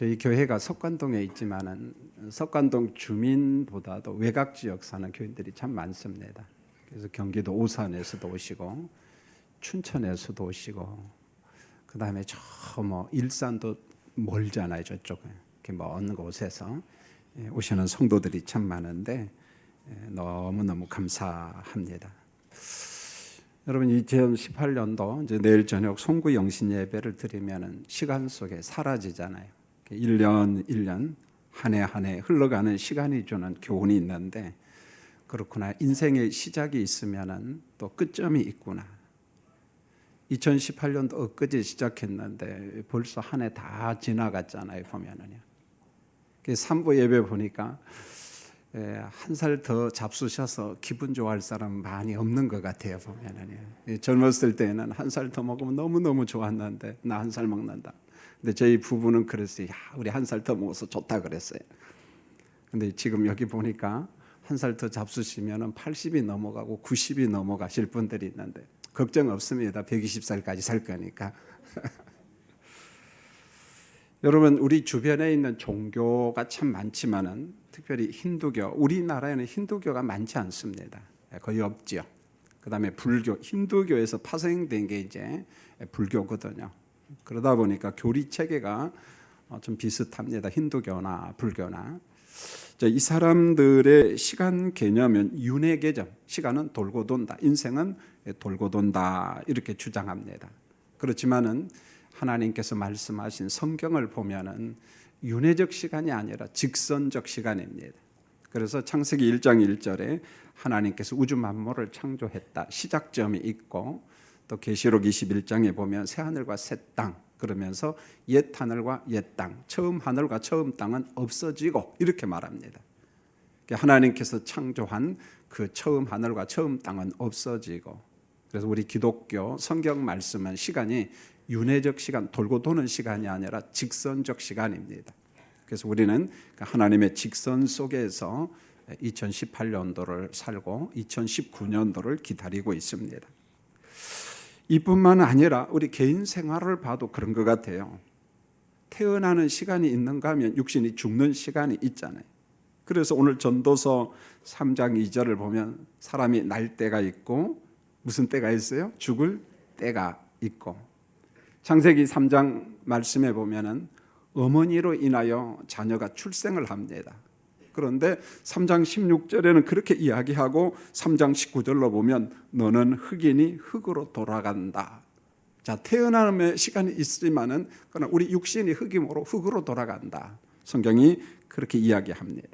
저희 교회가 석관동에 있지만은 석관동 주민보다도 외곽 지역 사는 교인들이 참 많습니다. 그래서 경기도 오산에서도 오시고 춘천에서도 오시고 그다음에 저 일산도 멀잖아요. 저쪽에 이렇게 먼 곳에서 오시는 성도들이 참 많은데 너무너무 감사합니다. 여러분 2018년도 이제 내일 저녁 송구 영신 예배를 드리면은 시간 속에 사라지잖아요. 1년 한 해 한 해 흘러가는 시간이 주는 교훈이 있는데 그렇구나. 인생의 시작이 있으면은 또 끝점이 있구나. 2018년도 엊그제 시작했는데 벌써 한 해 다 지나갔잖아요. 보면은요. 3부 예배 보니까 한 살 더 잡수셔서 기분 좋아할 사람 많이 없는 것 같아요. 보면은요. 젊었을 때는 한 살 더 먹으면 너무너무 좋았는데 나 한 살 먹는다. 근데 저희 부부는 그랬어요. 야, 우리 한 살 더 먹어서 좋다 그랬어요. 근데 지금 여기 보니까 한 살 더 잡수시면 80이 넘어가고 90이 넘어가실 분들이 있는데 걱정 없습니다. 120살까지 살 거니까. 여러분 우리 주변에 있는 종교가 참 많지만은 특별히 힌두교, 우리나라에는 힌두교가 많지 않습니다. 거의 없죠. 그다음에 불교, 힌두교에서 파생된 게 이제 불교거든요. 그러다 보니까 교리 체계가 좀 비슷합니다. 힌두교나 불교나. 이 사람들의 시간 개념은 윤회 개념, 시간은 돌고 돈다, 인생은 돌고 돈다 이렇게 주장합니다. 그렇지만은 하나님께서 말씀하신 성경을 보면은 윤회적 시간이 아니라 직선적 시간입니다. 그래서 창세기 1장 1절에 하나님께서 우주 만물을 창조했다. 시작점이 있고 또 계시록 21장에 보면 새 하늘과 새 땅 그러면서 옛 하늘과 옛 땅, 처음 하늘과 처음 땅은 없어지고 이렇게 말합니다. 하나님께서 창조한 그 처음 하늘과 처음 땅은 없어지고 그래서 우리 기독교 성경 말씀은 시간이 윤회적 시간, 돌고 도는 시간이 아니라 직선적 시간입니다. 그래서 우리는 하나님의 직선 속에서 2018년도를 살고 2019년도를 기다리고 있습니다. 이뿐만 아니라 우리 개인 생활을 봐도 그런 것 같아요. 태어나는 시간이 있는가 하면 육신이 죽는 시간이 있잖아요. 그래서 오늘 전도서 3장 2절을 보면 사람이 날 때가 있고 무슨 때가 있어요? 죽을 때가 있고 창세기 3장 말씀에 보면은 어머니로 인하여 자녀가 출생을 합니다. 그런데 3장 16절에는 그렇게 이야기하고 3장 19절로 보면 너는 흙이니 흙으로 돌아간다. 자, 태어남의 시간이 있지만은 그러나 우리 육신이 흙이므로 흙으로 돌아간다. 성경이 그렇게 이야기합니다.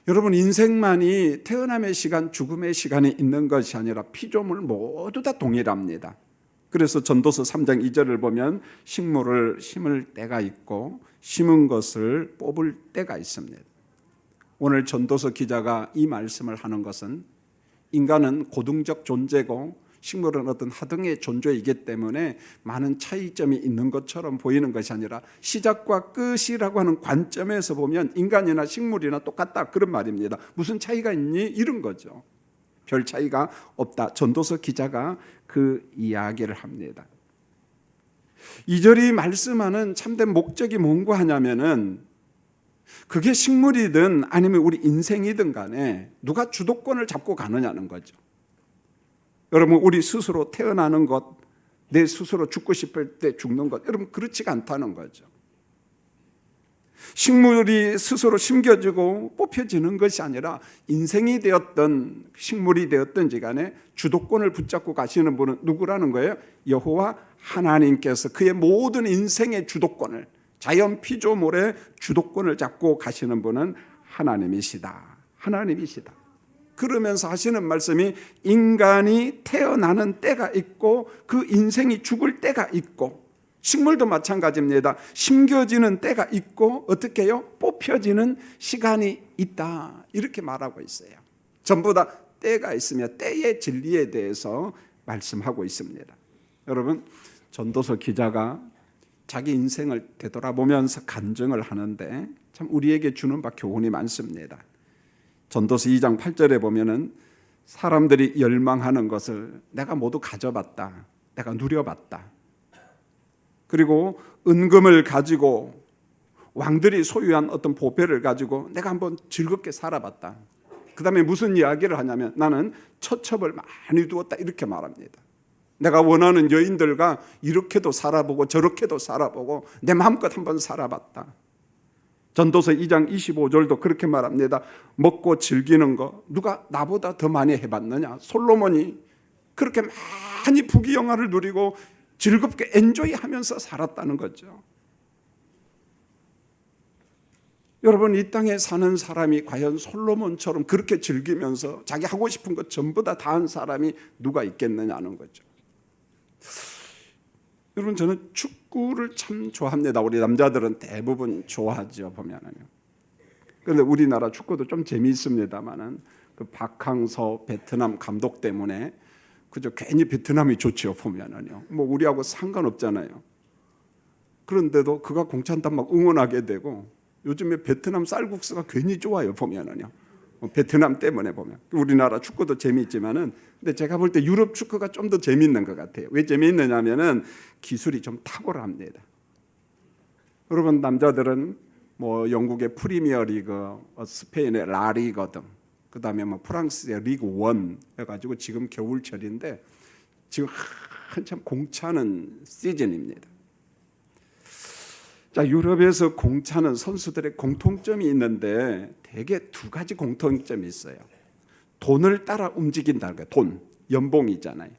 여러분 인생만이 태어남의 시간, 죽음의 시간이 있는 것이 아니라 피조물 모두 다 동일합니다. 그래서 전도서 3장 2절을 보면 식물을 심을 때가 있고 심은 것을 뽑을 때가 있습니다. 오늘 전도서 기자가 이 말씀을 하는 것은 인간은 고등적 존재고 식물은 어떤 하등의 존재이기 때문에 많은 차이점이 있는 것처럼 보이는 것이 아니라 시작과 끝이라고 하는 관점에서 보면 인간이나 식물이나 똑같다 그런 말입니다. 무슨 차이가 있니? 이런 거죠. 별 차이가 없다. 전도서 기자가 그 이야기를 합니다. 2절이 말씀하는 참된 목적이 뭔가 하냐면은 그게 식물이든 아니면 우리 인생이든 간에 누가 주도권을 잡고 가느냐는 거죠. 여러분 우리 스스로 태어나는 것, 내 스스로 죽고 싶을 때 죽는 것, 여러분 그렇지가 않다는 거죠. 식물이 스스로 심겨지고 뽑혀지는 것이 아니라 인생이 되었던 식물이 되었든지 간에 주도권을 붙잡고 가시는 분은 누구라는 거예요? 여호와 하나님께서 그의 모든 인생의 주도권을 자연 피조물의 주도권을 잡고 가시는 분은 하나님이시다. 하나님이시다. 그러면서 하시는 말씀이 인간이 태어나는 때가 있고 그 인생이 죽을 때가 있고 식물도 마찬가지입니다. 심겨지는 때가 있고 어떻게 해요? 뽑혀지는 시간이 있다. 이렇게 말하고 있어요. 전부 다 때가 있으며 때의 진리에 대해서 말씀하고 있습니다. 여러분 전도서 기자가 자기 인생을 되돌아보면서 간증을 하는데 참 우리에게 주는 바 교훈이 많습니다. 전도서 2장 8절에 보면은 사람들이 열망하는 것을 내가 모두 가져봤다. 내가 누려봤다. 그리고 은금을 가지고 왕들이 소유한 어떤 보배를 가지고 내가 한번 즐겁게 살아봤다. 그 다음에 무슨 이야기를 하냐면 나는 처첩을 많이 두었다 이렇게 말합니다. 내가 원하는 여인들과 이렇게도 살아보고 저렇게도 살아보고 내 마음껏 한번 살아봤다. 전도서 2장 25절도 그렇게 말합니다. 먹고 즐기는 거 누가 나보다 더 많이 해봤느냐. 솔로몬이 그렇게 많이 부귀영화를 누리고 즐겁게 엔조이하면서 살았다는 거죠. 여러분, 이 땅에 사는 사람이 과연 솔로몬처럼 그렇게 즐기면서 자기 하고 싶은 것 전부 다 한 사람이 누가 있겠느냐는 거죠. 여러분, 저는 축구를 참 좋아합니다. 우리 남자들은 대부분 좋아하죠, 보면은요. 그런데 우리나라 축구도 좀 재미있습니다만은 그 박항서 베트남 감독 때문에 그저 괜히 베트남이 좋죠, 보면은요. 뭐 우리하고 상관없잖아요. 그런데도 그가 공찬단 막 응원하게 되고 요즘에 베트남 쌀국수가 괜히 좋아요, 보면은요. 베트남 때문에 보면 우리나라 축구도 재미있지만은 근데 제가 볼 때 유럽 축구가 좀 더 재미있는 것 같아요. 왜 재미있느냐면은 기술이 좀 탁월합니다. 여러분, 남자들은 뭐 영국의 프리미어 리그, 스페인의 라리거 등, 그 다음에 뭐 프랑스의 리그 1 해가지고 지금 겨울철인데 지금 한참 공차는 시즌입니다. 자, 유럽에서 공차는 선수들의 공통점이 있는데 대개 두 가지 공통점이 있어요. 돈을 따라 움직인다는 거예요. 돈, 연봉이잖아요.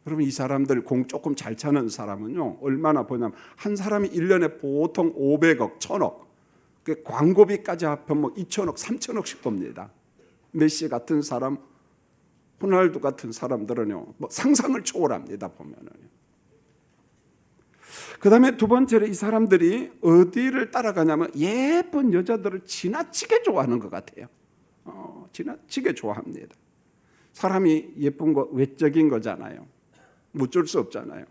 여러분, 이 사람들 공 조금 잘 차는 사람은요 얼마나 버냐면 한 사람이 1년에 보통 500억, 1000억, 그 광고비까지 합하면 뭐 2000억, 3000억씩 법니다. 메시 같은 사람, 호날두 같은 사람들은요 뭐 상상을 초월합니다, 보면은요. 그 다음에 두 번째로 이 사람들이 어디를 따라가냐면 예쁜 여자들을 지나치게 좋아하는 것 같아요. 지나치게 좋아합니다. 사람이 예쁜 거 외적인 거잖아요. 어쩔 수 없잖아요.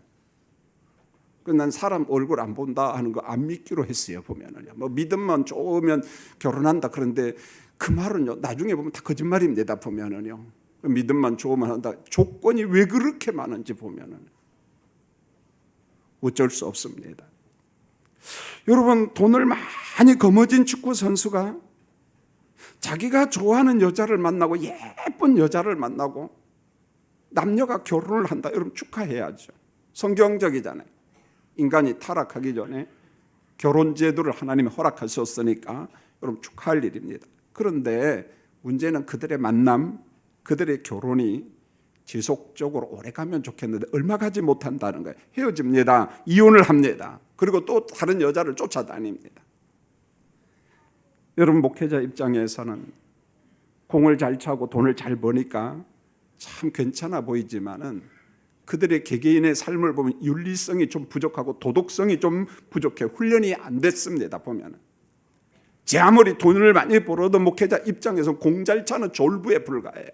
난 사람 얼굴 안 본다 하는 거 안 믿기로 했어요, 보면은요. 뭐 믿음만 좋으면 결혼한다 그런데 그 말은요 나중에 보면 다 거짓말입니다, 보면은요. 믿음만 좋으면 한다. 조건이 왜 그렇게 많은지 보면은 어쩔 수 없습니다. 여러분, 돈을 많이 거머쥔 축구 선수가 자기가 좋아하는 여자를 만나고 예쁜 여자를 만나고 남녀가 결혼을 한다. 여러분, 축하해야죠. 성경적이잖아요. 인간이 타락하기 전에 결혼 제도를 하나님이 허락하셨으니까 여러분 축하할 일입니다. 그런데 문제는 그들의 만남, 그들의 결혼이 지속적으로 오래 가면 좋겠는데 얼마 가지 못한다는 거예요. 헤어집니다. 이혼을 합니다. 그리고 또 다른 여자를 쫓아다닙니다. 여러분, 목회자 입장에서는 공을 잘 차고 돈을 잘 버니까 참 괜찮아 보이지만은 그들의 개개인의 삶을 보면 윤리성이 좀 부족하고 도덕성이 좀 부족해 훈련이 안 됐습니다. 보면은 제 아무리 돈을 많이 벌어도 목회자 입장에서 공 잘 차는 졸부에 불과해요.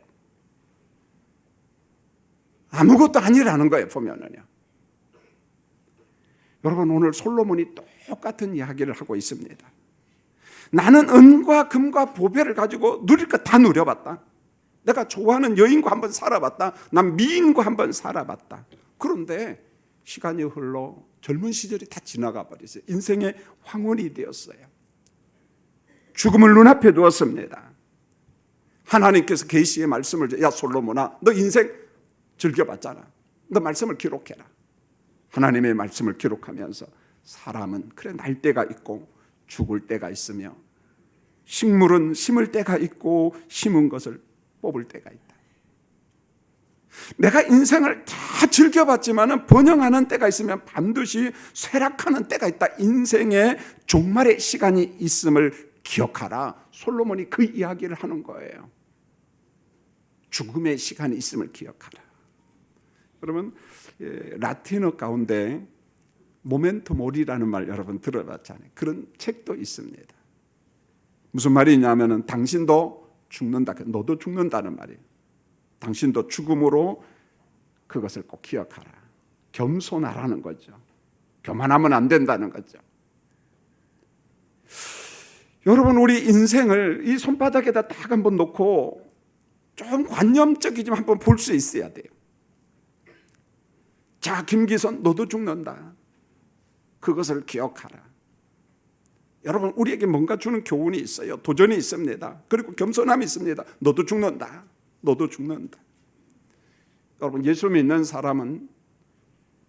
아무것도 아니라는 거예요, 보면은요. 여러분, 오늘 솔로몬이 똑같은 이야기를 하고 있습니다. 나는 은과 금과 보배를 가지고 누릴 것 다 누려봤다. 내가 좋아하는 여인과 한번 살아봤다. 난 미인과 한번 살아봤다. 그런데 시간이 흘러 젊은 시절이 다 지나가 버렸어요. 인생의 황혼이 되었어요. 죽음을 눈앞에 두었습니다. 하나님께서 계시의 말씀을, 야 솔로몬아, 너 인생 즐겨봤잖아. 너 말씀을 기록해라. 하나님의 말씀을 기록하면서 사람은 그래 날 때가 있고 죽을 때가 있으며 식물은 심을 때가 있고 심은 것을 뽑을 때가 있다. 내가 인생을 다 즐겨봤지만 번영하는 때가 있으면 반드시 쇠락하는 때가 있다. 인생의 종말의 시간이 있음을 기억하라. 솔로몬이 그 이야기를 하는 거예요. 죽음의 시간이 있음을 기억하라. 여러분, 라틴어 가운데 모멘토 모리라는 말 여러분 들어봤잖아요. 그런 책도 있습니다. 무슨 말이냐면은 당신도 죽는다, 너도 죽는다는 말이에요. 당신도 죽음으로 그것을 꼭 기억하라. 겸손하라는 거죠. 교만하면 안 된다는 거죠. 여러분, 우리 인생을 이 손바닥에다 딱 한번 놓고 좀 관념적이지만 한번 볼 수 있어야 돼요. 자, 김기선, 너도 죽는다. 그것을 기억하라. 여러분, 우리에게 뭔가 주는 교훈이 있어요. 도전이 있습니다. 그리고 겸손함이 있습니다. 너도 죽는다. 너도 죽는다. 여러분, 예수 믿는 사람은,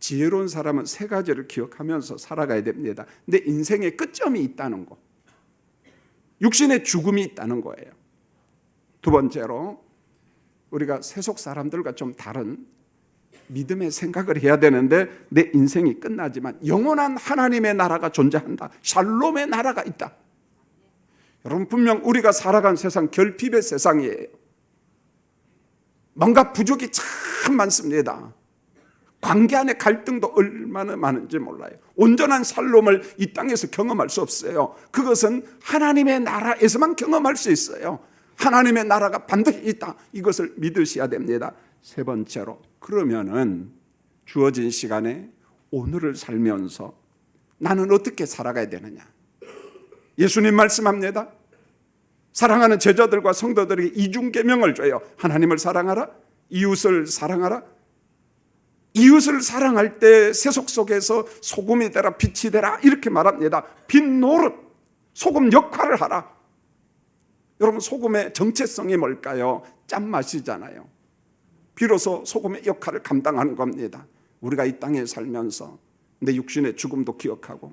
지혜로운 사람은 세 가지를 기억하면서 살아가야 됩니다. 내 인생의 끝점이 있다는 거, 육신의 죽음이 있다는 거예요. 두 번째로, 우리가 세속 사람들과 좀 다른 믿음의 생각을 해야 되는데, 내 인생이 끝나지만 영원한 하나님의 나라가 존재한다. 샬롬의 나라가 있다. 여러분, 분명 우리가 살아간 세상 결핍의 세상이에요. 뭔가 부족이 참 많습니다. 관계 안에 갈등도 얼마나 많은지 몰라요. 온전한 샬롬을 이 땅에서 경험할 수 없어요. 그것은 하나님의 나라에서만 경험할 수 있어요. 하나님의 나라가 반드시 있다. 이것을 믿으셔야 됩니다. 세 번째로, 그러면은 주어진 시간에 오늘을 살면서 나는 어떻게 살아가야 되느냐. 예수님 말씀합니다. 사랑하는 제자들과 성도들에게 이중계명을 줘요. 하나님을 사랑하라, 이웃을 사랑하라. 이웃을 사랑할 때 세속 속에서 소금이 되라, 빛이 되라, 이렇게 말합니다. 빛 노릇, 소금 역할을 하라. 여러분, 소금의 정체성이 뭘까요? 짠맛이잖아요. 비로소 소금의 역할을 감당하는 겁니다. 우리가 이 땅에 살면서 내 육신의 죽음도 기억하고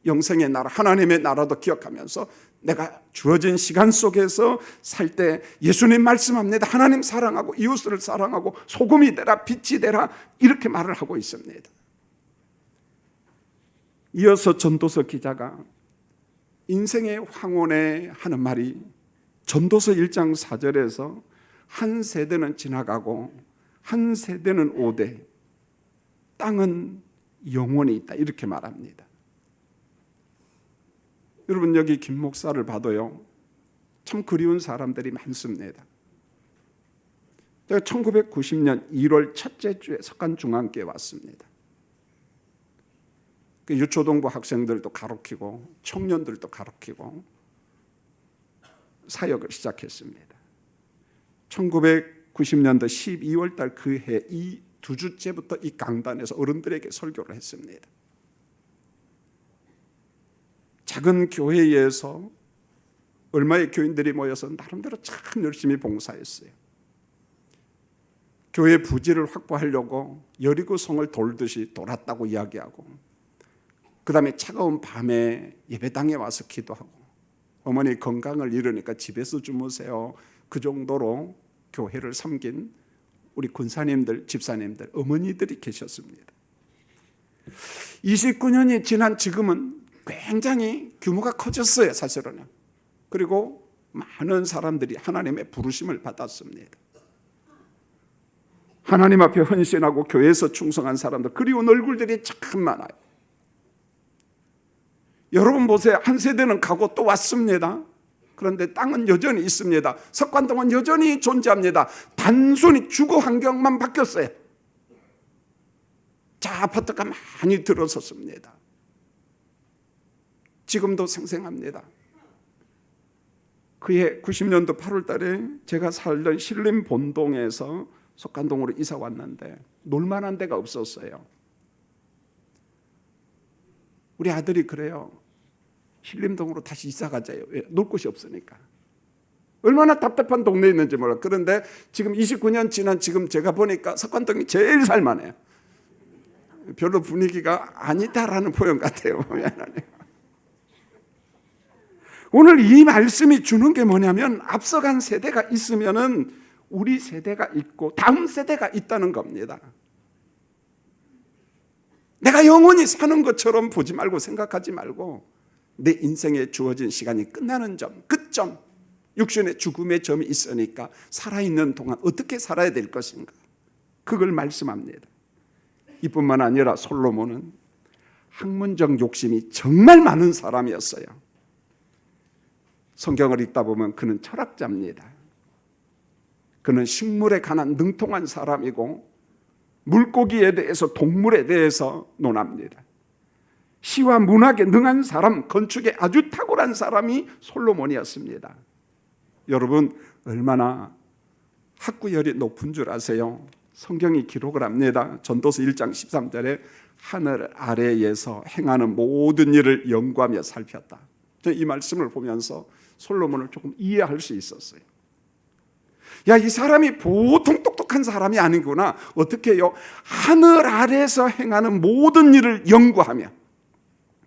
영생의 나라, 하나님의 나라도 기억하면서 내가 주어진 시간 속에서 살 때 예수님 말씀합니다. 하나님 사랑하고 이웃을 사랑하고 소금이 되라, 빛이 되라, 이렇게 말을 하고 있습니다. 이어서 전도서 기자가 인생의 황혼에 하는 말이, 전도서 1장 4절에서 한 세대는 지나가고 한 세대는 오되 땅은 영원히 있다, 이렇게 말합니다. 여러분, 여기 김 목사를 봐도요, 참 그리운 사람들이 많습니다. 제가 1990년 1월 첫째 주에 석간중앙교회에 왔습니다. 유초동부 학생들도 가르치고 청년들도 가르치고 사역을 시작했습니다. 1990년도 12월 달 그 해 이 두 주째부터 이 강단에서 어른들에게 설교를 했습니다. 작은 교회에서 얼마의 교인들이 모여서 나름대로 참 열심히 봉사했어요. 교회 부지를 확보하려고 여리고성을 돌듯이 돌았다고 이야기하고, 그 다음에 차가운 밤에 예배당에 와서 기도하고, 어머니 건강을 잃으니까 집에서 주무세요. 그 정도로 교회를 섬긴 우리 군사님들, 집사님들, 어머니들이 계셨습니다. 29년이 지난 지금은 굉장히 규모가 커졌어요, 사실은. 그리고 많은 사람들이 하나님의 부르심을 받았습니다. 하나님 앞에 헌신하고 교회에서 충성한 사람들, 그리운 얼굴들이 참 많아요. 여러분 보세요. 한 세대는 가고 또 왔습니다. 그런데 땅은 여전히 있습니다. 석관동은 여전히 존재합니다. 단순히 주거 환경만 바뀌었어요. 자, 아파트가 많이 들어섰습니다. 지금도 생생합니다. 그해 90년도 8월 달에 제가 살던 신림 본동에서 석관동으로 이사 왔는데 놀만한 데가 없었어요. 우리 아들이 그래요. 신림동으로 다시 이사 가자요. 왜? 놀 곳이 없으니까. 얼마나 답답한 동네에 있는지 몰라. 그런데 지금 29년 지난 지금 제가 보니까 석관동이 제일 살만해요. 별로 분위기가 아니다라는 표현 같아요. 미안하네요. 오늘 이 말씀이 주는 게 뭐냐면, 앞서간 세대가 있으면은 우리 세대가 있고 다음 세대가 있다는 겁니다. 내가 영원히 사는 것처럼 보지 말고 생각하지 말고, 내 인생에 주어진 시간이 끝나는 점, 끝점, 육신의 죽음의 점이 있으니까 살아있는 동안 어떻게 살아야 될 것인가, 그걸 말씀합니다. 이뿐만 아니라 솔로몬은 학문적 욕심이 정말 많은 사람이었어요. 성경을 읽다 보면 그는 철학자입니다. 그는 식물에 관한 능통한 사람이고 물고기에 대해서, 동물에 대해서 논합니다. 시와 문학에 능한 사람, 건축에 아주 탁월한 사람이 솔로몬이었습니다. 여러분, 얼마나 학구열이 높은 줄 아세요? 성경이 기록을 합니다. 전도서 1장 13절에 하늘 아래에서 행하는 모든 일을 연구하며 살폈다. 저는 이 말씀을 보면서 솔로몬을 조금 이해할 수 있었어요. 야, 이 사람이 보통 똑똑한 사람이 아니구나. 어떻게 해요? 하늘 아래에서 행하는 모든 일을 연구하며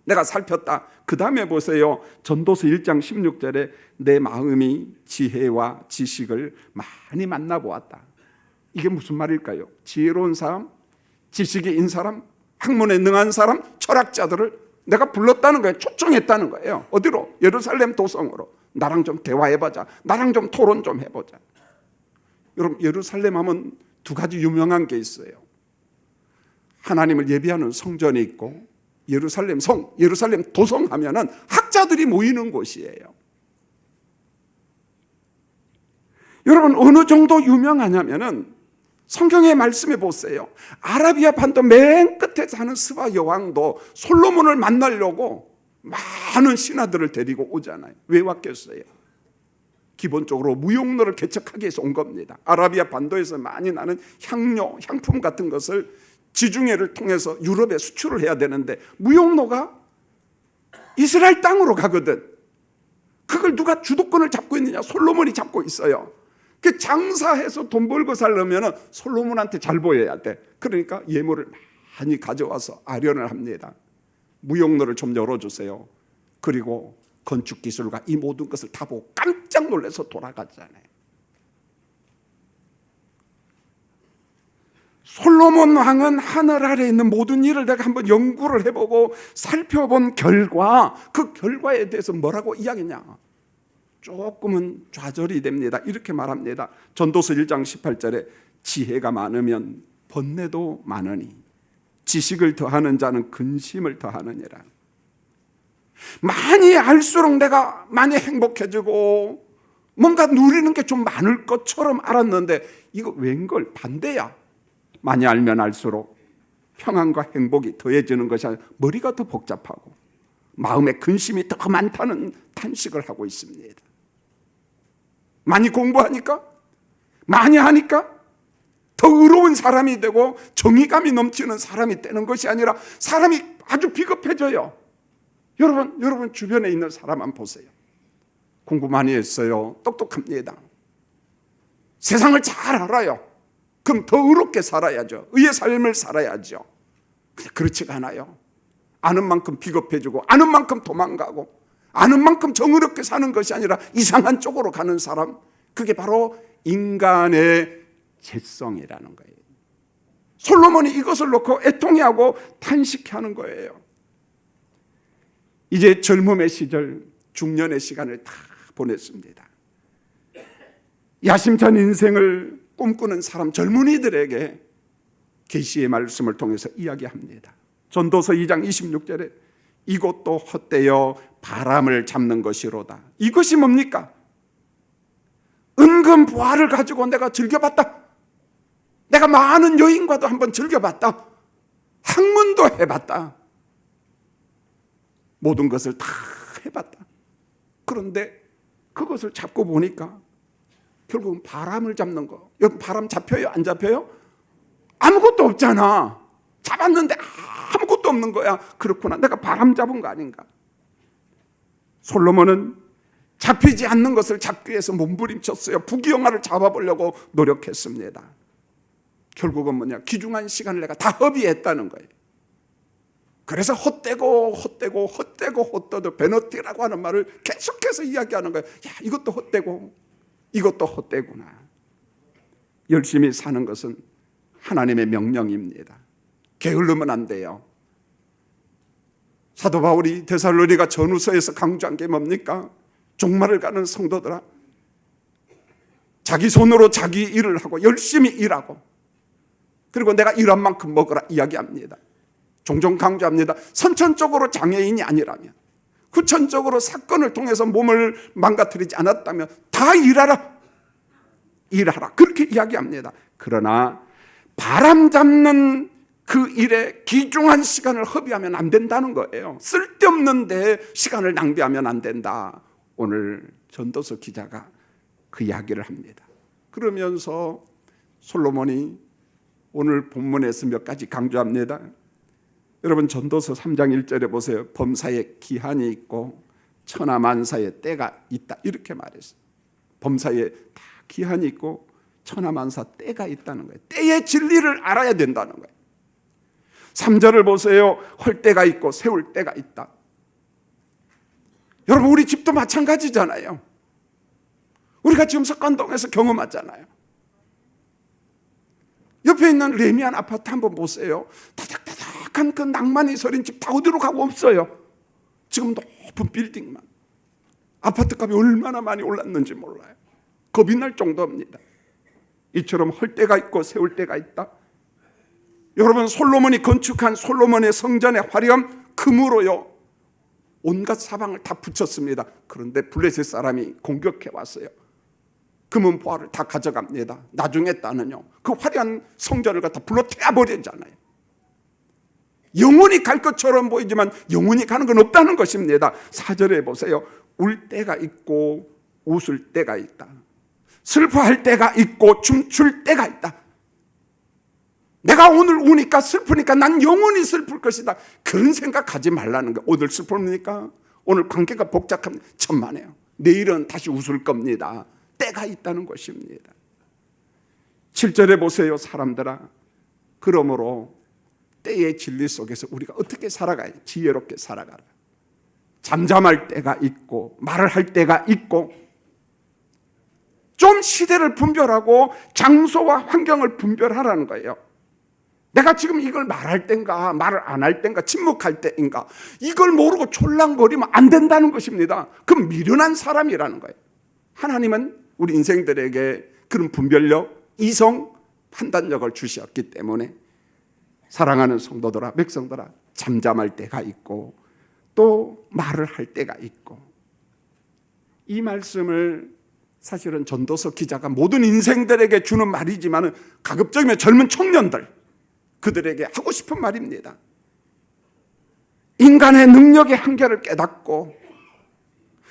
내가 살폈다. 그 다음에 보세요. 전도서 1장 16절에 내 마음이 지혜와 지식을 많이 만나보았다. 이게 무슨 말일까요? 지혜로운 사람, 지식이 있는 사람, 학문에 능한 사람, 철학자들을 내가 불렀다는 거예요. 초청했다는 거예요. 어디로? 예루살렘 도성으로. 나랑 좀 대화해보자. 나랑 좀 토론 좀 해보자. 여러분, 예루살렘 하면 두 가지 유명한 게 있어요. 하나님을 예배하는 성전이 있고 예루살렘 성, 예루살렘 도성 하면은 학자들이 모이는 곳이에요. 여러분, 어느 정도 유명하냐면은 성경의 말씀해 보세요. 아라비아 반도 맨 끝에 사는 스바 여왕도 솔로몬을 만나려고 많은 신하들을 데리고 오잖아요. 왜 왔겠어요? 기본적으로 무용로를 개척하기 위해서 온 겁니다. 아라비아 반도에서 많이 나는 향료, 향품 같은 것을 지중해를 통해서 유럽에 수출을 해야 되는데 무용로가 이스라엘 땅으로 가거든. 그걸 누가 주도권을 잡고 있느냐? 솔로몬이 잡고 있어요. 그 장사해서 돈 벌고 살려면 솔로몬한테 잘 보여야 돼. 그러니까 예물을 많이 가져와서 아련을 합니다. 무용로를 좀 열어주세요. 그리고 건축 기술가 이 모든 것을 다 보고 깜짝 놀라서 돌아갔잖아요. 솔로몬 왕은 하늘 아래에 있는 모든 일을 내가 한번 연구를 해보고 살펴본 결과 그 결과에 대해서 뭐라고 이야기냐? 조금은 좌절이 됩니다. 이렇게 말합니다. 전도서 1장 18절에 지혜가 많으면 번뇌도 많으니 지식을 더하는 자는 근심을 더하느니라. 많이 알수록 내가 많이 행복해지고 뭔가 누리는 게 좀 많을 것처럼 알았는데 이거 웬걸 반대야. 많이 알면 알수록 평안과 행복이 더해지는 것이 아니라 머리가 더 복잡하고 마음의 근심이 더 많다는 탄식을 하고 있습니다. 많이 공부하니까, 많이 하니까 더 의로운 사람이 되고 정의감이 넘치는 사람이 되는 것이 아니라 사람이 아주 비겁해져요. 여러분 주변에 있는 사람만 보세요. 공부 많이 했어요. 똑똑합니다. 세상을 잘 알아요. 그럼 더 의롭게 살아야죠. 의의 삶을 살아야죠. 근데 그렇지가 않아요. 아는 만큼 비겁해지고 아는 만큼 도망가고 아는 만큼 정의롭게 사는 것이 아니라 이상한 쪽으로 가는 사람, 그게 바로 인간의 죄성이라는 거예요. 솔로몬이 이것을 놓고 애통해하고 탄식하는 거예요. 이제 젊음의 시절, 중년의 시간을 다 보냈습니다. 야심찬 인생을 꿈꾸는 사람, 젊은이들에게 계시의 말씀을 통해서 이야기합니다. 전도서 2장 26절에 이것도 헛되어 바람을 잡는 것이로다. 이것이 뭡니까? 은근 보화를 가지고 내가 즐겨봤다. 내가 많은 여인과도 한번 즐겨봤다. 학문도 해봤다. 모든 것을 다 해봤다. 그런데 그것을 잡고 보니까 결국은 바람을 잡는 거. 여러분, 바람 잡혀요? 안 잡혀요? 아무것도 없잖아. 잡았는데 아무것도 없는 거야. 그렇구나. 내가 바람 잡은 거 아닌가? 솔로몬은 잡히지 않는 것을 잡기 위해서 몸부림쳤어요. 부귀영화를 잡아보려고 노력했습니다. 결국은 뭐냐? 귀중한 시간을 내가 다 허비했다는 거예요. 그래서 헛되고 베너티라고 하는 말을 계속해서 이야기하는 거예요. 야, 이것도 헛되고 이것도 헛되구나. 열심히 사는 것은 하나님의 명령입니다. 게을르면 안 돼요. 사도 바울이 데살로니가 전후서에서 강조한 게 뭡니까? 종말을 가는 성도들아, 자기 손으로 자기 일을 하고 열심히 일하고 그리고 내가 일한 만큼 먹으라 이야기합니다. 종종 강조합니다. 선천적으로 장애인이 아니라면, 후천적으로 사건을 통해서 몸을 망가뜨리지 않았다면 다 일하라. 그렇게 이야기합니다. 그러나 바람 잡는 그 일에 귀중한 시간을 허비하면 안 된다는 거예요. 쓸데없는 데 시간을 낭비하면 안 된다. 오늘 전도서 기자가 그 이야기를 합니다. 그러면서 솔로몬이 오늘 본문에서 몇 가지 강조합니다. 여러분, 전도서 3장 1절에 보세요. 범사에 기한이 있고 천하만사에 때가 있다 이렇게 말했어요. 범사에 다 기한이 있고 천하만사 때가 있다는 거예요. 때의 진리를 알아야 된다는 거예요. 3절을 보세요. 헐 때가 있고 세울 때가 있다. 여러분 우리 집도 마찬가지잖아요. 우리가 지금 석관동에서 경험하잖아요. 옆에 있는 레미안 아파트 한번 보세요. 다닥다닥한 그 낭만이 서린 집 다 어디로 가고 없어요. 지금 높은 빌딩만. 아파트 값이 얼마나 많이 올랐는지 몰라요. 겁이 날 정도입니다. 이처럼 헐 때가 있고 세울 때가 있다. 여러분 솔로몬이 건축한 솔로몬의 성전의 화려함 금으로요 온갖 사방을 다 붙였습니다. 그런데 블레셋 사람이 공격해 왔어요. 금은 보화를 다 가져갑니다. 나중에 따는요 그 화려한 성전을 갖다 불러 태워버리잖아요. 영원히 갈 것처럼 보이지만 영원히 가는 건 없다는 것입니다. 4절에 보세요. 울 때가 있고 웃을 때가 있다. 슬퍼할 때가 있고 춤출 때가 있다. 내가 오늘 우니까 슬프니까 난 영원히 슬플 것이다. 그런 생각하지 말라는 거예요. 오늘 슬픕니까? 오늘 관계가 복잡합니다. 천만에요. 내일은 다시 웃을 겁니다. 때가 있다는 것입니다. 7절에 보세요. 사람들아 그러므로 때의 진리 속에서 우리가 어떻게 살아가야 지혜롭게 살아가라. 잠잠할 때가 있고 말을 할 때가 있고 좀 시대를 분별하고 장소와 환경을 분별하라는 거예요. 내가 지금 이걸 말할 땐가 말을 안 할 땐가 침묵할 때인가 이걸 모르고 졸랑거리면 안 된다는 것입니다. 그럼 미련한 사람이라는 거예요. 하나님은 우리 인생들에게 그런 분별력, 이성, 판단력을 주셨기 때문에 사랑하는 성도들아 백성들아 잠잠할 때가 있고 또 말을 할 때가 있고 이 말씀을 사실은 전도서 기자가 모든 인생들에게 주는 말이지만 가급적이면 젊은 청년들 그들에게 하고 싶은 말입니다. 인간의 능력의 한계를 깨닫고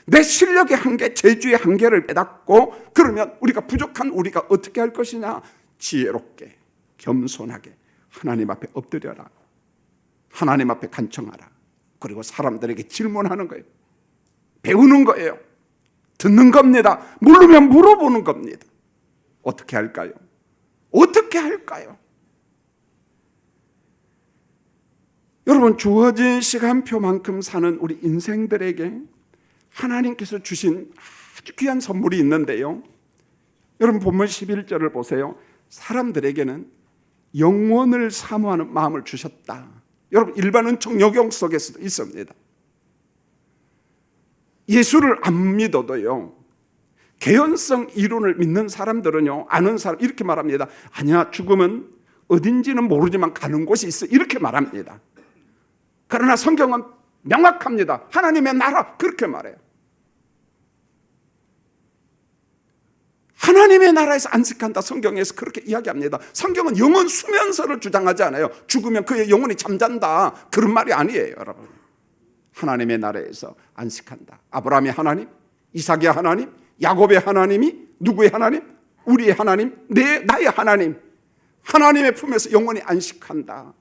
내 실력의 한계, 재주의 한계를 깨닫고 그러면 우리가 부족한 우리가 어떻게 할 것이냐 지혜롭게 겸손하게 하나님 앞에 엎드려라. 하나님 앞에 간청하라. 그리고 사람들에게 질문하는 거예요. 배우는 거예요. 듣는 겁니다. 모르면 물어보는 겁니다. 어떻게 할까요? 어떻게 할까요? 여러분 주어진 시간표만큼 사는 우리 인생들에게 하나님께서 주신 아주 귀한 선물이 있는데요. 여러분 본문 11절을 보세요. 사람들에게는 영원을 사모하는 마음을 주셨다. 여러분 일반 은총 역용 속에서도 있습니다. 예수를 안 믿어도요 개연성 이론을 믿는 사람들은요 아는 사람 이렇게 말합니다. 아니야 죽음은 어딘지는 모르지만 가는 곳이 있어 이렇게 말합니다. 그러나 성경은 명확합니다. 하나님의 나라 그렇게 말해요. 하나님의 나라에서 안식한다. 성경에서 그렇게 이야기합니다. 성경은 영원 수면설을 주장하지 않아요. 죽으면 그의 영혼이 잠잔다 그런 말이 아니에요. 여러분 하나님의 나라에서 안식한다. 아브라함의 하나님, 이삭의 하나님, 야곱의 하나님이 누구의 하나님? 우리의 하나님, 나의 하나님. 하나님의 품에서 영원히 안식한다.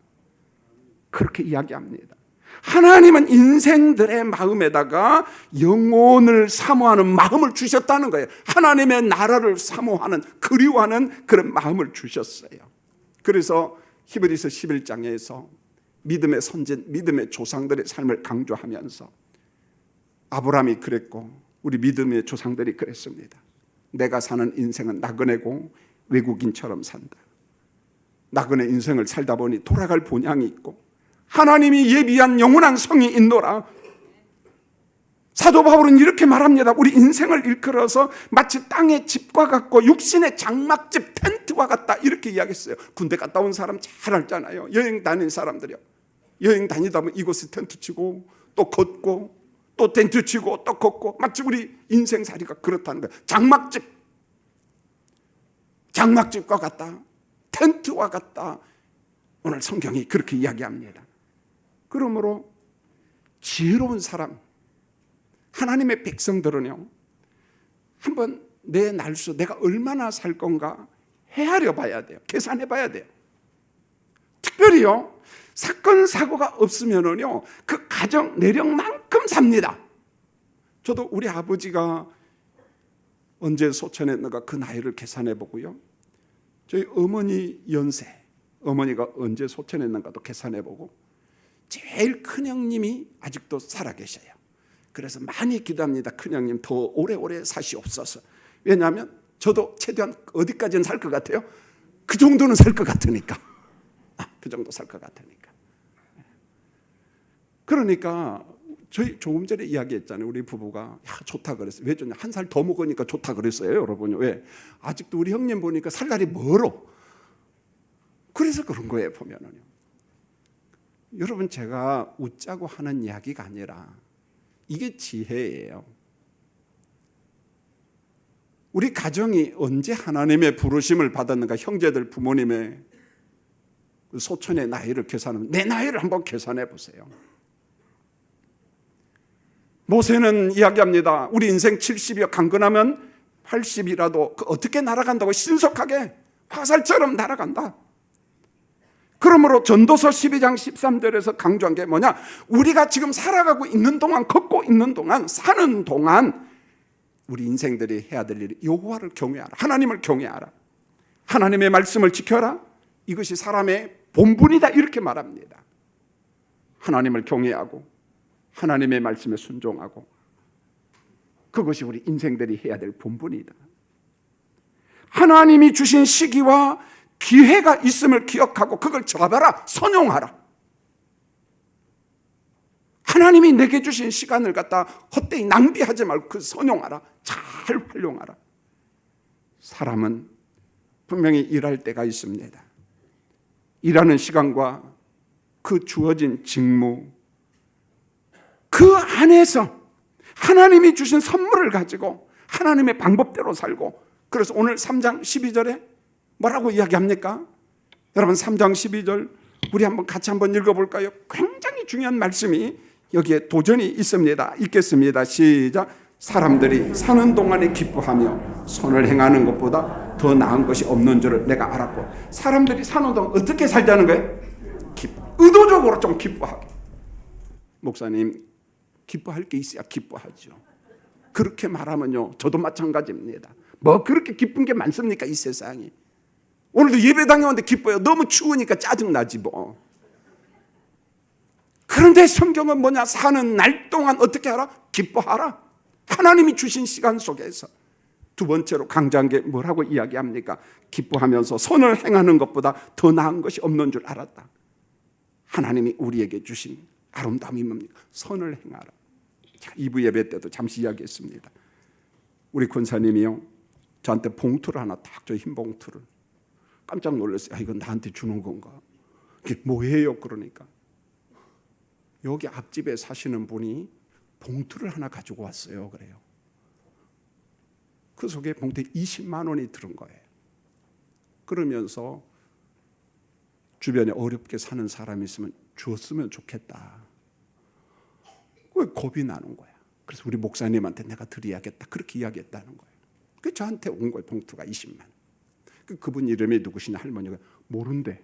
그렇게 이야기합니다. 하나님은 인생들의 마음에다가 영혼을 사모하는 마음을 주셨다는 거예요. 하나님의 나라를 사모하는 그리워하는 그런 마음을 주셨어요. 그래서 히브리서 11장에서 믿음의 선진, 믿음의 조상들의 삶을 강조하면서 아브라함이 그랬고 우리 믿음의 조상들이 그랬습니다. 내가 사는 인생은 나그네고 외국인처럼 산다. 나그네 인생을 살다 보니 돌아갈 본향이 있고 하나님이 예비한 영원한 성이 있노라. 사도 바울은 이렇게 말합니다. 우리 인생을 일컬어서 마치 땅의 집과 같고 육신의 장막집 텐트와 같다 이렇게 이야기했어요. 군대 갔다 온 사람 잘 알잖아요. 여행 다닌 사람들이요. 여행 다니다 보면 이곳에 텐트 치고 또 걷고 또 텐트 치고 또 걷고 마치 우리 인생살이가 그렇다는 거예요. 장막집과 같다. 텐트와 같다. 오늘 성경이 그렇게 이야기합니다. 그러므로 지혜로운 사람 하나님의 백성들은요 한번 내 날수 내가 얼마나 살 건가 헤아려 봐야 돼요. 계산해 봐야 돼요. 특별히요 사건 사고가 없으면은요 그 가정 내력만큼 삽니다. 저도 우리 아버지가 언제 소천했는가 그 나이를 계산해 보고요, 저희 어머니 연세, 어머니가 언제 소천했는가도 계산해 보고, 제일 큰 형님이 아직도 살아계셔요. 그래서 많이 기도합니다. 큰 형님 더 오래오래 사시옵소서. 왜냐하면 저도 최대한 어디까지는 살 것 같아요? 그 정도는 살 것 같으니까. 그 정도 살 것 같으니까. 그러니까 저희 조금 전에 이야기했잖아요. 우리 부부가 좋다 그랬어요. 왜 좋냐? 한 살 더 먹으니까 좋다 그랬어요, 여러분. 왜? 아직도 우리 형님 보니까 살 날이 멀어. 그래서 그런 거예요, 보면은요. 여러분, 제가 웃자고 하는 이야기가 아니라 이게 지혜예요. 우리 가정이 언제 하나님의 부르심을 받았는가? 형제들, 부모님의 소천의 나이를 계산하면 내 나이를 한번 계산해 보세요. 모세는 이야기합니다. 우리 인생 70이요, 강건하면 80이라도 어떻게 날아간다고? 신속하게 화살처럼 날아간다. 그러므로 전도서 12장 13절에서 강조한 게 뭐냐? 우리가 지금 살아가고 있는 동안, 걷고 있는 동안, 사는 동안 우리 인생들이 해야 될 일이 여호와를 경외하라, 하나님을 경외하라, 하나님의 말씀을 지켜라. 이것이 사람의 본분이다, 이렇게 말합니다. 하나님을 경외하고 하나님의 말씀에 순종하고, 그것이 우리 인생들이 해야 될 본분이다. 하나님이 주신 시기와 기회가 있음을 기억하고 그걸 잡아라, 선용하라. 하나님이 내게 주신 시간을 갖다 헛되이 낭비하지 말고 그 선용하라, 잘 활용하라. 사람은 분명히 일할 때가 있습니다. 일하는 시간과 그 주어진 직무, 그 안에서 하나님이 주신 선물을 가지고 하나님의 방법대로 살고, 그래서 오늘 3장 12절에 뭐라고 이야기합니까? 여러분, 3장 12절 우리 한번 같이 한번 읽어볼까요? 굉장히 중요한 말씀이 여기에 도전이 있습니다. 읽겠습니다. 시작. 사람들이 사는 동안에 기뻐하며 선을 행하는 것보다 더 나은 것이 없는 줄을 내가 알았고. 사람들이 사는 동안 어떻게 살자는 거예요? 의도적으로 좀 기뻐하게. 목사님, 기뻐할 게 있어야 기뻐하죠. 그렇게 말하면요, 저도 마찬가지입니다. 뭐 그렇게 기쁜 게 많습니까, 이 세상이? 오늘도 예배당에 왔는데 기뻐요. 너무 추우니까 짜증나지 뭐. 그런데 성경은 뭐냐? 사는 날 동안 어떻게 하라? 기뻐하라. 하나님이 주신 시간 속에서. 두 번째로 강조한 게 뭐라고 이야기합니까? 기뻐하면서 선을 행하는 것보다 더 나은 것이 없는 줄 알았다. 하나님이 우리에게 주신 아름다움이 뭡니까? 선을 행하라. 2부 예배 때도 잠시 이야기했습니다. 우리 권사님이요, 저한테 봉투를 하나 딱 줘, 흰 봉투를. 깜짝 놀랐어요. 이건 나한테 주는 건가? 이게 뭐예요? 그러니까 여기 앞집에 사시는 분이 봉투를 하나 가지고 왔어요. 그래요. 그 속에 봉투에 20만 원이 들은 거예요. 그러면서 주변에 어렵게 사는 사람이 있으면 주었으면 좋겠다. 왜 겁이 나는 거야? 그래서 우리 목사님한테 내가 드려야겠다, 그렇게 이야기했다는 거예요. 그 저한테 온 거예요. 봉투가 20만 원. 그분 이름이 누구시냐? 할머니가 모른대.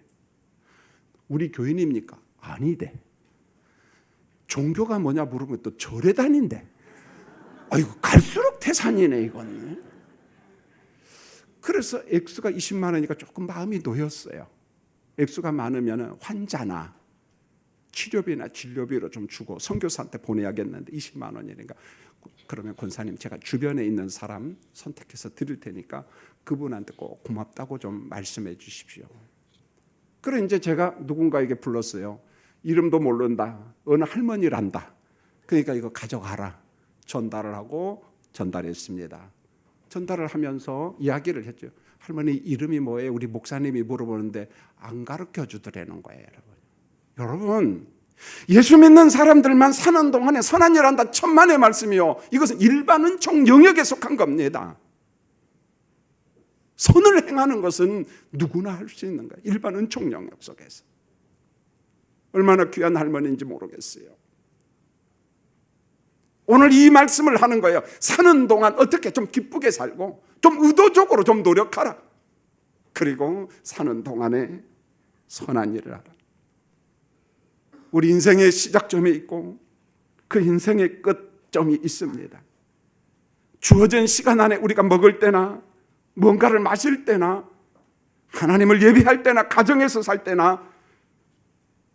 우리 교인입니까? 아니대. 종교가 뭐냐 물으면 또 절에 다닌대. 아이고, 갈수록 태산이네 이건. 그래서 액수가 20만 원이니까 조금 마음이 놓였어요. 액수가 많으면 환자나 치료비나 진료비로 좀 주고 선교사한테 보내야겠는데 20만 원이니까, 그러면 권사님, 제가 주변에 있는 사람 선택해서 드릴 테니까 그분한테 꼭 고맙다고 좀 말씀해 주십시오. 그래 이제 제가 누군가에게 불렀어요. 이름도 모른다, 어느 할머니란다. 그러니까 이거 가져가라. 전달을 하고 전달했습니다. 전달을 하면서 이야기를 했죠. 할머니 이름이 뭐예요? 우리 목사님이 물어보는데 안 가르쳐 주더라는 거예요. 여러분, 예수 믿는 사람들만 사는 동안에 선한 일 한다, 천만의 말씀이요. 이것은 일반 은총 영역에 속한 겁니다. 선을 행하는 것은 누구나 할 수 있는 거예요. 일반 은총 영역 속에서. 얼마나 귀한 할머니인지 모르겠어요. 오늘 이 말씀을 하는 거예요. 사는 동안 어떻게 좀 기쁘게 살고 좀 의도적으로 좀 노력하라. 그리고 사는 동안에 선한 일을 하라. 우리 인생의 시작점이 있고 그 인생의 끝, 점이 있습니다. 주어진 시간 안에 우리가 먹을 때나 뭔가를 마실 때나 하나님을 예배할 때나 가정에서 살 때나,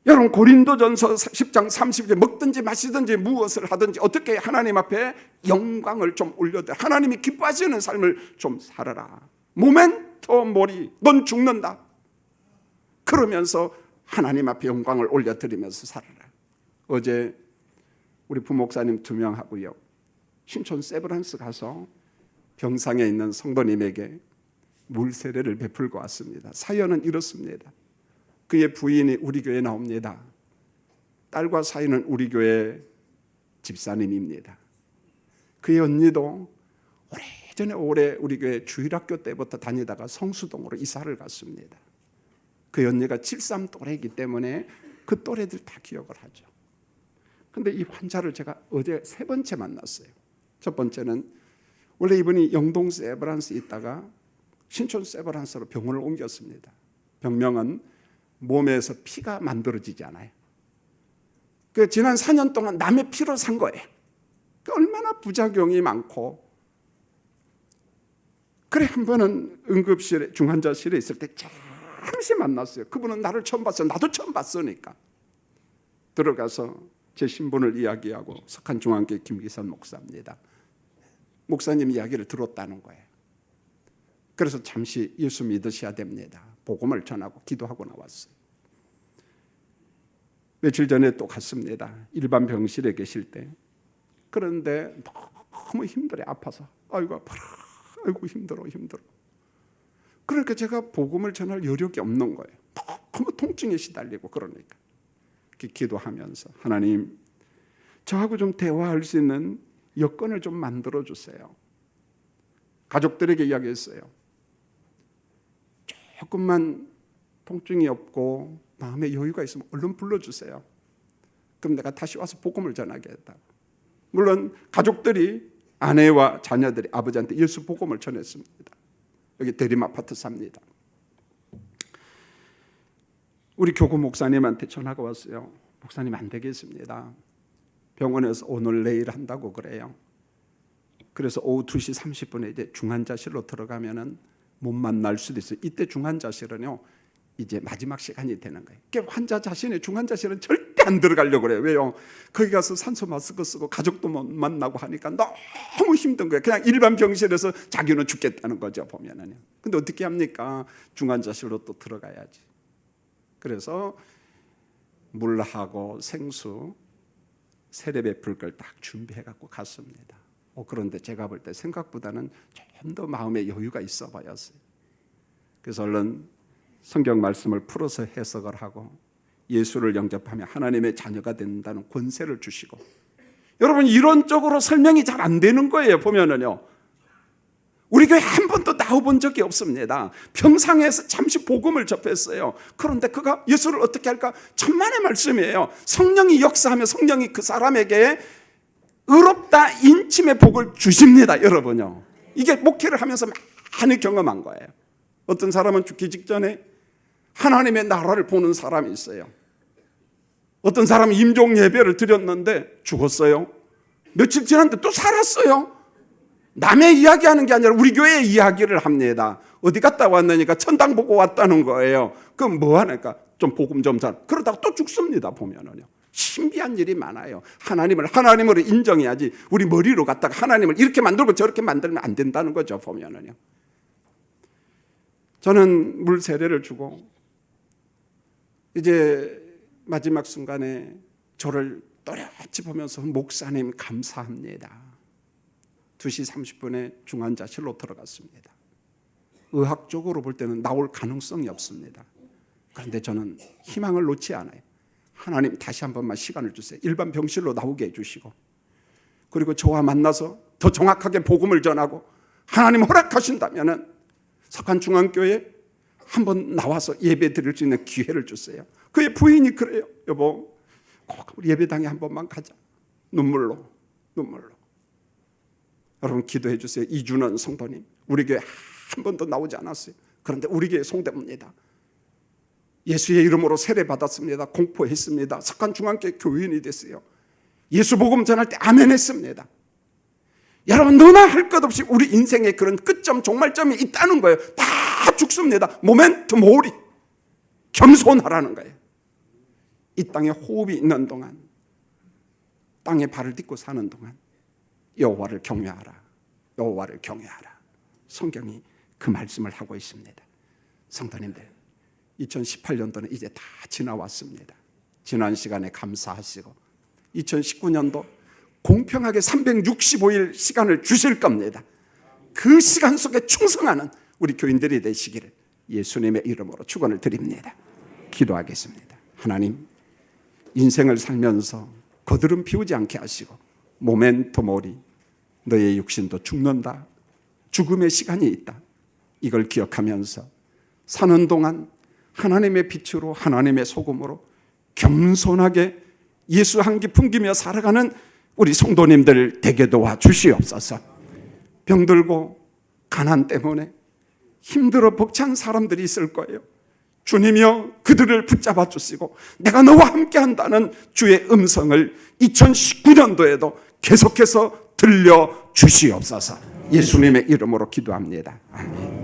여러분 고린도전서 10장 30절 먹든지 마시든지 무엇을 하든지 어떻게 하나님 앞에 영광을 좀 올려드려, 하나님이 기뻐하시는 삶을 좀 살아라. 모멘토 모리, 넌 죽는다. 그러면서 하나님 앞에 영광을 올려드리면서 살아라. 어제 우리 부목사님 2명하고요 신촌 세브란스 가서 병상에 있는 성도님에게 물세례를 베풀고 왔습니다. 사연은 이렇습니다. 그의 부인이 우리 교회에 나옵니다. 딸과 사이는 우리 교회 집사님입니다. 그의 언니도 오래전에 우리 교회 주일학교 때부터 다니다가 성수동으로 이사를 갔습니다. 그의 언니가 73 또래이기 때문에 그 또래들 다 기억을 하죠. 그런데 이 환자를 제가 어제 3번째 만났어요. 첫 번째는 원래 이분이 영동 세브란스에 있다가 신촌 세브란스로 병원을 옮겼습니다. 병명은 몸에서 피가 만들어지지 않아요. 그 지난 4년 동안 남의 피로 산 거예요. 얼마나 부작용이 많고. 그래 한 번은 응급실에 중환자실에 있을 때 잠시 만났어요. 그분은 나를 처음 봤어요. 나도 처음 봤으니까. 들어가서 제 신분을 이야기하고 석한중앙교회 김기선 목사입니다. 목사님 이야기를 들었다는 거예요. 그래서 잠시 예수 믿으셔야 됩니다. 복음을 전하고 기도하고 나왔어요. 며칠 전에 또 갔습니다. 일반 병실에 계실 때. 그런데 너무 힘들어요. 아파서. 아이고 아파라. 아이고 힘들어. 그러니까 제가 복음을 전할 여력이 없는 거예요. 너무 통증에 시달리고. 그러니까 기도하면서 하나님 저하고 좀 대화할 수 있는 여건을 좀 만들어 주세요. 가족들에게 이야기했어요. 조금만 통증이 없고 마음에 여유가 있으면 얼른 불러주세요. 그럼 내가 다시 와서 복음을 전하겠다. 물론 가족들이, 아내와 자녀들이 아버지한테 예수 복음을 전했습니다. 여기 대림 아파트 삽니다. 우리 교구 목사님한테 전화가 왔어요. 목사님 안 되겠습니다. 병원에서 오늘 내일 한다고 그래요. 그래서 오후 2시 30분에 이제 중환자실로 들어가면은 못 만날 수도 있어요. 이때 중환자실은요 이제 마지막 시간이 되는 거예요. 그러니까 환자 자신의 중환자실은 절대 안 들어가려고 그래요. 왜요? 거기 가서 산소 마스크 쓰고 가족도 못 만나고 하니까 너무 힘든 거예요. 그냥 일반 병실에서 자기는 죽겠다는 거죠, 보면은요. 근데 어떻게 합니까? 중환자실로 또 들어가야지. 그래서 물하고 생수, 세례 베풀 걸 딱 준비해 갖고 갔습니다. 그런데 제가 볼 때 생각보다는 좀 더 마음에 여유가 있어 보였어요. 그래서 얼른 성경 말씀을 풀어서 해석을 하고 예수를 영접하며 하나님의 자녀가 된다는 권세를 주시고, 여러분 이론적으로 설명이 잘 안 되는 거예요. 보면은요 우리 교회 한 번도 나와본 적이 없습니다. 평상에서 잠시 복음을 접했어요. 그런데 그가 예수를 어떻게 할까? 천만의 말씀이에요. 성령이 역사하며 성령이 그 사람에게 의롭다 인침의 복을 주십니다. 여러분요, 이게 목회를 하면서 많이 경험한 거예요. 어떤 사람은 죽기 직전에 하나님의 나라를 보는 사람이 있어요. 어떤 사람은 임종 예배를 드렸는데 죽었어요. 며칠 지났는데 또 살았어요. 남의 이야기하는 게 아니라 우리 교회의 이야기를 합니다. 어디 갔다 왔느니까 천당 보고 왔다는 거예요. 그럼 뭐 하니까 좀 복음 좀 잘, 그러다가 또 죽습니다. 보면은요 신비한 일이 많아요. 하나님으로 인정해야지 우리 머리로 갖다가 하나님을 이렇게 만들고 저렇게 만들면 안 된다는 거죠. 보면은요 저는 물 세례를 주고 이제 마지막 순간에 저를 또렷이 보면서 목사님 감사합니다. 2시 30분에 중환자실로 들어갔습니다. 의학적으로 볼 때는 나올 가능성이 없습니다. 그런데 저는 희망을 놓지 않아요. 하나님 다시 한 번만 시간을 주세요. 일반 병실로 나오게 해주시고, 그리고 저와 만나서 더 정확하게 복음을 전하고 하나님 허락하신다면 석한중앙교회 한번 나와서 예배 드릴 수 있는 기회를 주세요. 그의 부인이 그래요. 여보 꼭 우리 예배당에 한 번만 가자. 눈물로. 여러분 기도해 주세요. 이준원 성도님 우리 교회 한 번도 나오지 않았어요. 그런데 우리 교회 송대입니다. 예수의 이름으로 세례 받았습니다. 공포했습니다. 석한중앙교회 교인이 됐어요. 예수 복음 전할 때 아멘 했습니다. 여러분, 너나 할 것 없이 우리 인생에 그런 끝점, 종말점이 있다는 거예요. 다 죽습니다. 모멘트 모리. 겸손하라는 거예요. 이 땅에 호흡이 있는 동안, 땅에 발을 딛고 사는 동안 여호와를 경외하라. 여호와를 경외하라. 성경이 그 말씀을 하고 있습니다. 성도님들, 2018년도는 이제 다 지나왔습니다. 지난 시간에 감사하시고 2019년도 공평하게 365일 시간을 주실 겁니다. 그 시간 속에 충성하는 우리 교인들이 되시기를 예수님의 이름으로 축원을 드립니다. 기도하겠습니다. 하나님, 인생을 살면서 거드름 피우지 않게 하시고 모멘토 모리, 너의 육신도 죽는다. 죽음의 시간이 있다. 이걸 기억하면서 사는 동안 하나님의 빛으로, 하나님의 소금으로 겸손하게 예수 향기 풍기며 살아가는 우리 성도님들 되게 도와 주시옵소서. 병들고 가난 때문에 힘들어 벅찬 사람들이 있을 거예요. 주님이여 그들을 붙잡아 주시고 내가 너와 함께 한다는 주의 음성을 2019년도에도 계속해서 들려 주시옵소서. 예수님의 이름으로 기도합니다. 아멘.